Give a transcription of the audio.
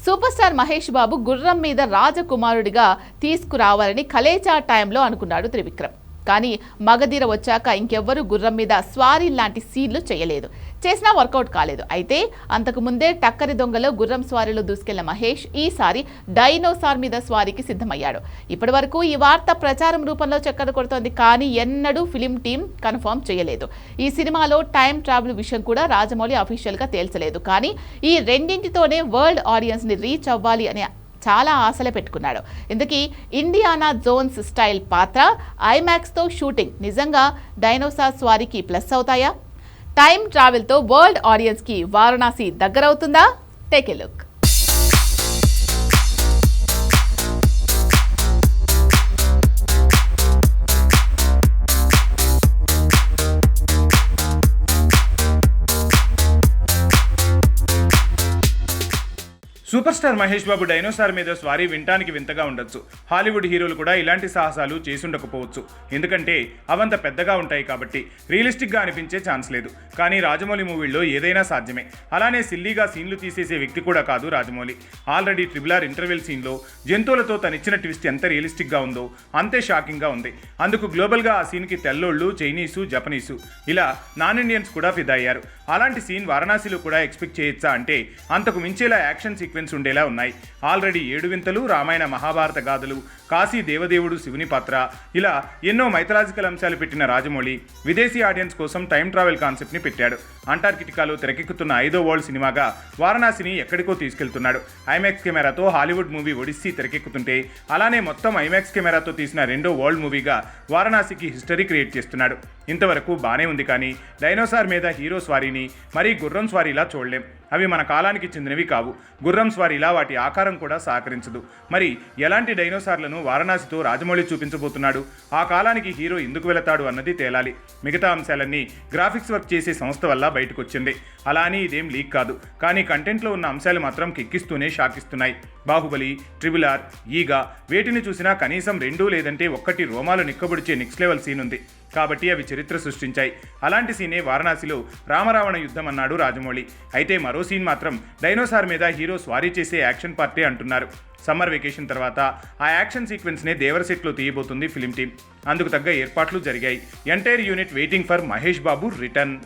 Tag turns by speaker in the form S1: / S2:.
S1: Super star Mahesh బాబు గుర్రం మీద రాజకుమారుడిగా తీసుకురావాలని కలేజా టైంలో అనుకున్నాడు త్రివిక్రమ్. కానీ మగధీర వచ్చాక ఇంకెవ్వరూ గుర్రం మీద స్వారీ లాంటి సీన్లు చేయలేదు. చేసినా వర్కౌట్ కాలేదు. అయితే అంతకు ముందే టక్కరి దొంగలో గుర్రం స్వారీలో దూసుకెళ్లిన మహేష్ ఈసారి డైనోసార్ మీద స్వారీకి సిద్ధమయ్యాడు. ఇప్పటి వరకు ఈ వార్త ప్రచారం రూపంలో చక్కర కొడుతోంది. కానీ ఎన్నడూ ఫిలిం టీం కన్ఫర్మ్ చేయలేదు. ఈ సినిమాలో టైం ట్రావెల్ విషయం కూడా రాజమౌళి అఫీషియల్గా తేల్చలేదు. కానీ ఈ రెండింటితోనే వరల్డ్ ఆడియన్స్ ని రీచ్ అవ్వాలి అనే చాలా ఆశలే పెట్టుకున్నాడు. ఇందుకీ ఇండియానా జోన్స్ స్టైల్ పాత్ర, ఐమాక్స్తో షూటింగ్ నిజంగా డైనోసార్ స్వారీకి ప్లస్ అవుతాయా? టైం ట్రావెల్తో వరల్డ్ ఆడియన్స్కి వారణాసి దగ్గరవుతుందా? Take a look.
S2: Super star Mahesh Babu dinosaur మీద స్వారీ వినటానికి వింతగా ఉండొచ్చు. హాలీవుడ్ హీరోలు కూడా ఇలాంటి సాహసాలు చేసుండకపోవచ్చు. ఎందుకంటే అవంత పెద్దగా ఉంటాయి కాబట్టి రియలిస్టిక్గా అనిపించే ఛాన్స్ లేదు. కానీ రాజమౌళి మూవీల్లో ఏదైనా సాధ్యమే. అలానే సిల్లీగా సీన్లు తీసేసే వ్యక్తి కూడా కాదు రాజమౌళి. ఆల్రెడీ RRR ఇంటర్వెల్ సీన్లో జంతువులతో తనిచ్చిన ట్విస్ట్ ఎంత రియలిస్టిక్గా ఉందో అంతే షాకింగ్గా ఉంది. అందుకు గ్లోబల్గా ఆ సీన్కి తెల్లోళ్ళు, చైనీసు, జపనీసు ఇలా నాన్ ఇండియన్స్ కూడా ఫిదా అయ్యారు. అలాంటి సీన్ వారణాసిలో కూడా ఎక్స్పెక్ట్ చేయొచ్చా అంటే అంతకు మించేలా యాక్షన్ సీక్వెన్స్ ఉండేలా ఉన్నాయి. ఆల్రెడీ 7 వింతలు, రామాయణ మహాభారత గాథలు, కాశీ దేవదేవుడు శివుని పాత్ర ఇలా ఎన్నో మైథలాజికల్ అంశాలు పెట్టిన రాజమౌళి విదేశీ ఆడియన్స్ కోసం టైం ట్రావెల్ కాన్సెప్ట్ ని పెట్టాడు. అంటార్కిటికాలో తెరకెక్కుతున్న 5వ వరల్డ్ సినిమాగా వారణాసిని ఎక్కడికో తీసుకెళ్తున్నాడు. ఐమాక్స్ కెమెరాతో హాలీవుడ్ మూవీ ఒడిస్సీ తెరకెక్కుతుంటే అలానే మొత్తం ఐమాక్స్ కెమెరాతో తీసిన 2వ వరల్డ్ మూవీగా వారణాసికి హిస్టరీ క్రియేట్ చేస్తున్నాడు. ఇంతవరకు బానే ఉంది. కానీ డైనోసార్ మీద హీరో స్వారీని మరీ గుర్రం స్వారీలా చూడలేం. అవి మన కాలానికి చెందినవి కావు. గుర్రం స్వారీలా వాటి ఆకారం కూడా సహకరించదు. మరి ఎలాంటి డైనోసార్లను వారణాసితో రాజమౌళి చూపించబోతున్నాడు? ఆ కాలానికి హీరో ఎందుకు వెళతాడు అన్నది తేలాలి. మిగతా అంశాలన్నీ గ్రాఫిక్స్ వర్క్ చేసే సంస్థ వల్ల బయటకు వచ్చింది. అలా అని ఇదేం లీక్ కాదు. కానీ కంటెంట్లో ఉన్న అంశాలు మాత్రం కిక్కిస్తూనే షాకిస్తున్నాయి. బాహుబలి, RRR, ఈగా వేటిని చూసినా కనీసం 2 లేదంటే 1 రోమాలు నిక్కబొడిచే నెక్స్ట్ లెవెల్ సీన్ ఉంది. కాబట్టి అవి చరిత్ర సృష్టించాయి. అలాంటి సీనే వారణాసిలో రామరావణ యుద్ధం అన్నాడు రాజమౌళి. అయితే మరో సీన్ మాత్రం డైనోసార్ మీద హీరో స్వారీ చేసే యాక్షన్ పార్టీ అంటున్నారు. సమ్మర్ వెకేషన్ తర్వాత ఆ యాక్షన్ సీక్వెన్స్నే దేవరసెట్లో తీయబోతుంది ఫిలిం టీం. అందుకు తగ్గ ఏర్పాట్లు జరిగాయి. Entire unit waiting for Mahesh Babu return.